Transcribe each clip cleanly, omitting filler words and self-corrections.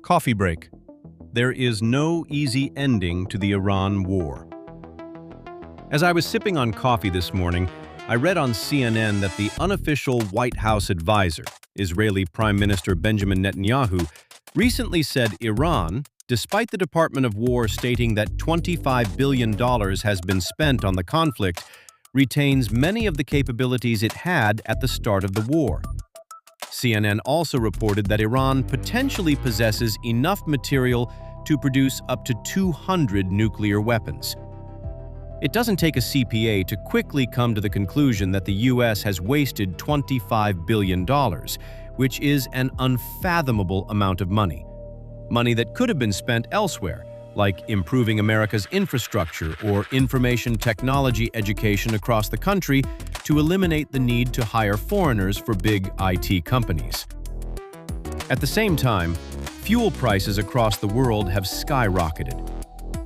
Coffee break. There is no easy ending to the Iran war. As I was sipping on coffee this morning, I read on CNN that the unofficial White House advisor, Israeli Prime Minister Benjamin Netanyahu, recently said Iran, despite the Department of War stating that $25 billion has been spent on the conflict, retains many of the capabilities it had at the start of the war. CNN also reported that Iran potentially possesses enough material to produce up to 200 nuclear weapons. It doesn't take a CPA to quickly come to the conclusion that the U.S. has wasted $25 billion, which is an unfathomable amount of money. Money that could have been spent elsewhere, like improving America's infrastructure or information technology education across the country to eliminate the need to hire foreigners for big IT companies. At the same time, fuel prices across the world have skyrocketed.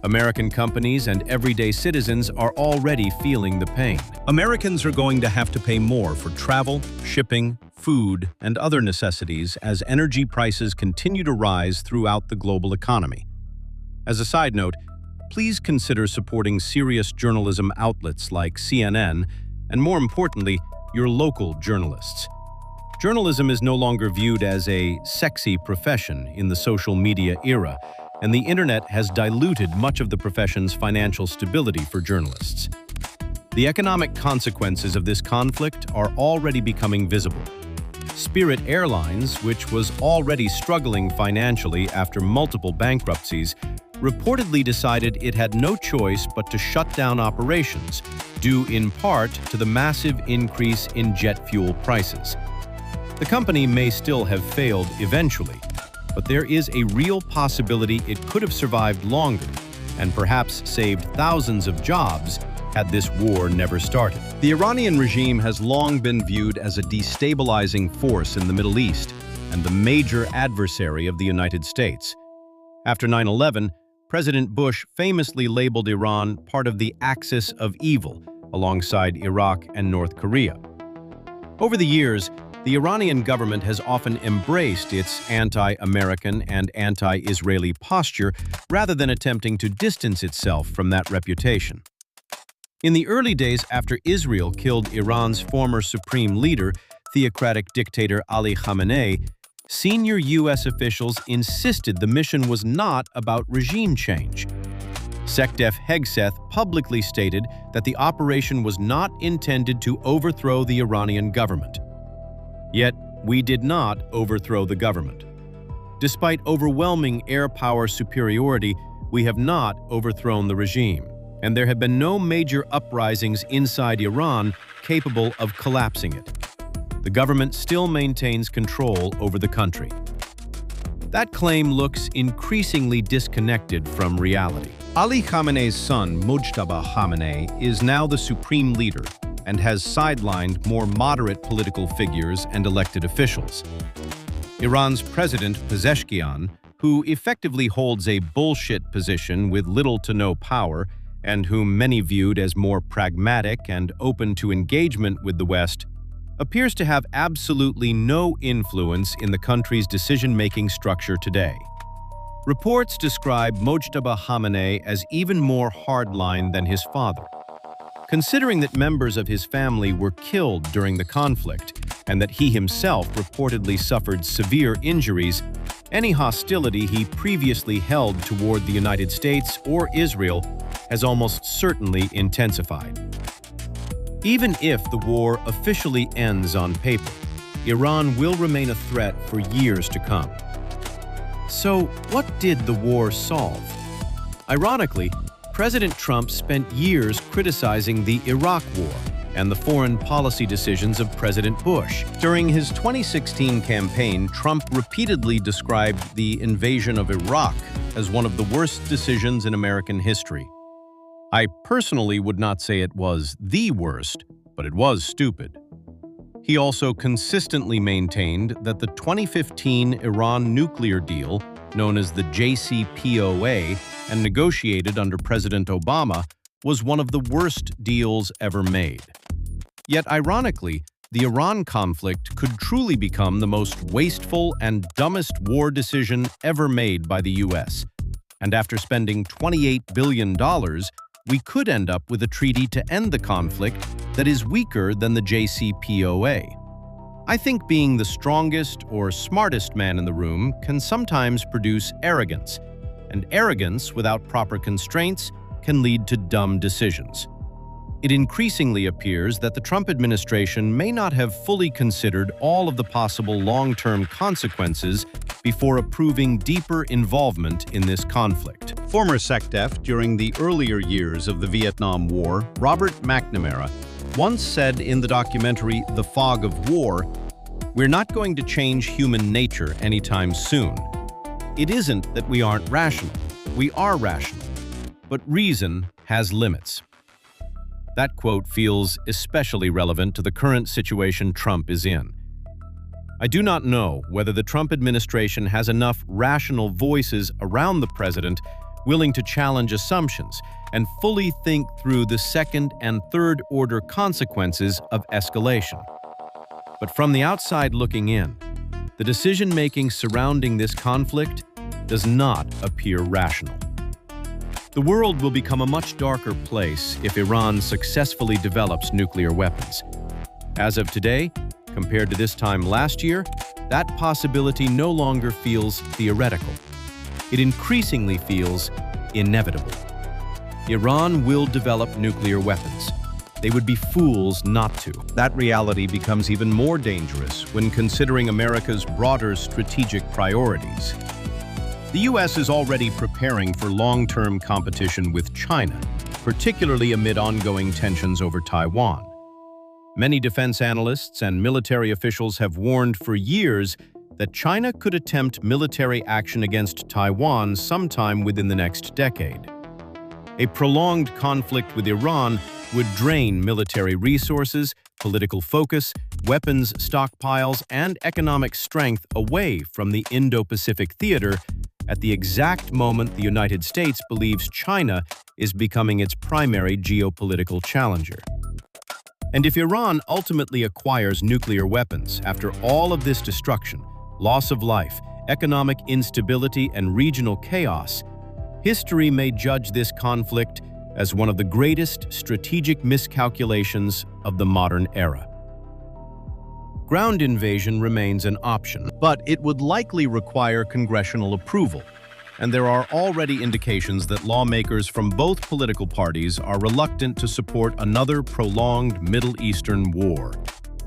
American companies and everyday citizens are already feeling the pain. Americans are going to have to pay more for travel, shipping, food, and other necessities as energy prices continue to rise throughout the global economy. As a side note, please consider supporting serious journalism outlets like CNN, and more importantly, your local journalists. Journalism is no longer viewed as a sexy profession in the social media era, and the internet has diluted much of the profession's financial stability for journalists. The economic consequences of this conflict are already becoming visible. Spirit Airlines, which was already struggling financially after multiple bankruptcies, reportedly decided it had no choice but to shut down operations, due in part to the massive increase in jet fuel prices. The company may still have failed eventually, but there is a real possibility it could have survived longer and perhaps saved thousands of jobs had this war never started. The Iranian regime has long been viewed as a destabilizing force in the Middle East and the major adversary of the United States. After 9/11, President Bush famously labeled Iran part of the axis of evil, alongside Iraq and North Korea. Over the years, the Iranian government has often embraced its anti-American and anti-Israeli posture rather than attempting to distance itself from that reputation. In the early days after Israel killed Iran's former supreme leader, theocratic dictator Ali Khamenei, senior U.S. officials insisted the mission was not about regime change. Sekdef Hegseth publicly stated that the operation was not intended to overthrow the Iranian government. Yet, we did not overthrow the government. Despite overwhelming air power superiority, we have not overthrown the regime, and there have been no major uprisings inside Iran capable of collapsing it. The government still maintains control over the country. That claim looks increasingly disconnected from reality. Ali Khamenei's son, Mujtaba Khamenei, is now the supreme leader and has sidelined more moderate political figures and elected officials. Iran's President Pezeshkian, who effectively holds a bullshit position with little to no power and whom many viewed as more pragmatic and open to engagement with the West, appears to have absolutely no influence in the country's decision-making structure today. Reports describe Mojtaba Khamenei as even more hardline than his father. Considering that members of his family were killed during the conflict and that he himself reportedly suffered severe injuries, any hostility he previously held toward the United States or Israel has almost certainly intensified. Even if the war officially ends on paper, Iran will remain a threat for years to come. So, what did the war solve? Ironically, President Trump spent years criticizing the Iraq War and the foreign policy decisions of President Bush. During his 2016 campaign, Trump repeatedly described the invasion of Iraq as one of the worst decisions in American history. I personally would not say it was the worst, but it was stupid. He also consistently maintained that the 2015 Iran nuclear deal, known as the JCPOA, and negotiated under President Obama, was one of the worst deals ever made. Yet, ironically, the Iran conflict could truly become the most wasteful and dumbest war decision ever made by the U.S. And after spending $28 billion, we could end up with a treaty to end the conflict that is weaker than the JCPOA. I think being the strongest or smartest man in the room can sometimes produce arrogance, and arrogance without proper constraints can lead to dumb decisions. It increasingly appears that the Trump administration may not have fully considered all of the possible long-term consequences before approving deeper involvement in this conflict. Former SecDef during the earlier years of the Vietnam War, Robert McNamara, once said in the documentary The Fog of War, "We're not going to change human nature anytime soon. It isn't that we aren't rational. We are rational. But reason has limits." That quote feels especially relevant to the current situation Trump is in. I do not know whether the Trump administration has enough rational voices around the president willing to challenge assumptions and fully think through the second and third order consequences of escalation. But from the outside looking in, the decision-making surrounding this conflict does not appear rational. The world will become a much darker place if Iran successfully develops nuclear weapons. As of today, compared to this time last year, that possibility no longer feels theoretical. It increasingly feels inevitable. Iran will develop nuclear weapons. They would be fools not to. That reality becomes even more dangerous when considering America's broader strategic priorities. The U.S. is already preparing for long-term competition with China, particularly amid ongoing tensions over Taiwan. Many defense analysts and military officials have warned for years that China could attempt military action against Taiwan sometime within the next decade. A prolonged conflict with Iran would drain military resources, political focus, weapons stockpiles, and economic strength away from the Indo-Pacific theater at the exact moment the United States believes China is becoming its primary geopolitical challenger. And if Iran ultimately acquires nuclear weapons after all of this destruction, loss of life, economic instability, and regional chaos, history may judge this conflict as one of the greatest strategic miscalculations of the modern era. Ground invasion remains an option, but it would likely require congressional approval, and there are already indications that lawmakers from both political parties are reluctant to support another prolonged Middle Eastern war,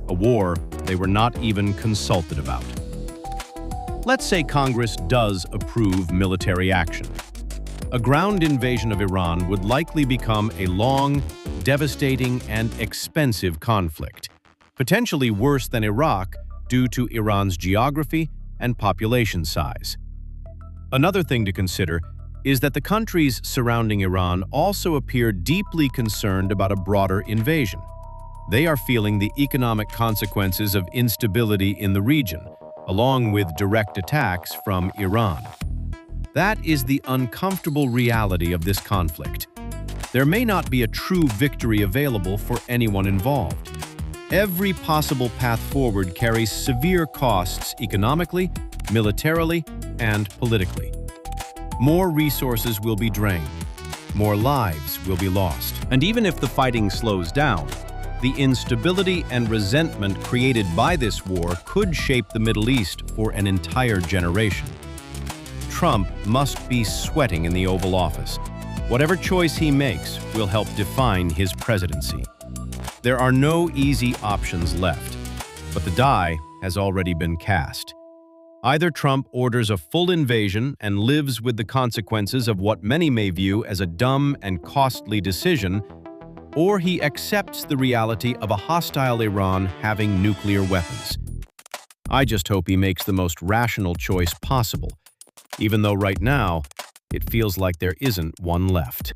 a war they were not even consulted about. Let's say Congress does approve military action. A ground invasion of Iran would likely become a long, devastating, and expensive conflict, potentially worse than Iraq due to Iran's geography and population size. Another thing to consider is that the countries surrounding Iran also appear deeply concerned about a broader invasion. They are feeling the economic consequences of instability in the region, along with direct attacks from Iran. That is the uncomfortable reality of this conflict. There may not be a true victory available for anyone involved. Every possible path forward carries severe costs economically, militarily, and politically. More resources will be drained. More lives will be lost. And even if the fighting slows down, the instability and resentment created by this war could shape the Middle East for an entire generation. Trump must be sweating in the Oval Office. Whatever choice he makes will help define his presidency. There are no easy options left, but the die has already been cast. Either Trump orders a full invasion and lives with the consequences of what many may view as a dumb and costly decision, or he accepts the reality of a hostile Iran having nuclear weapons. I just hope he makes the most rational choice possible, even though right now, it feels like there isn't one left.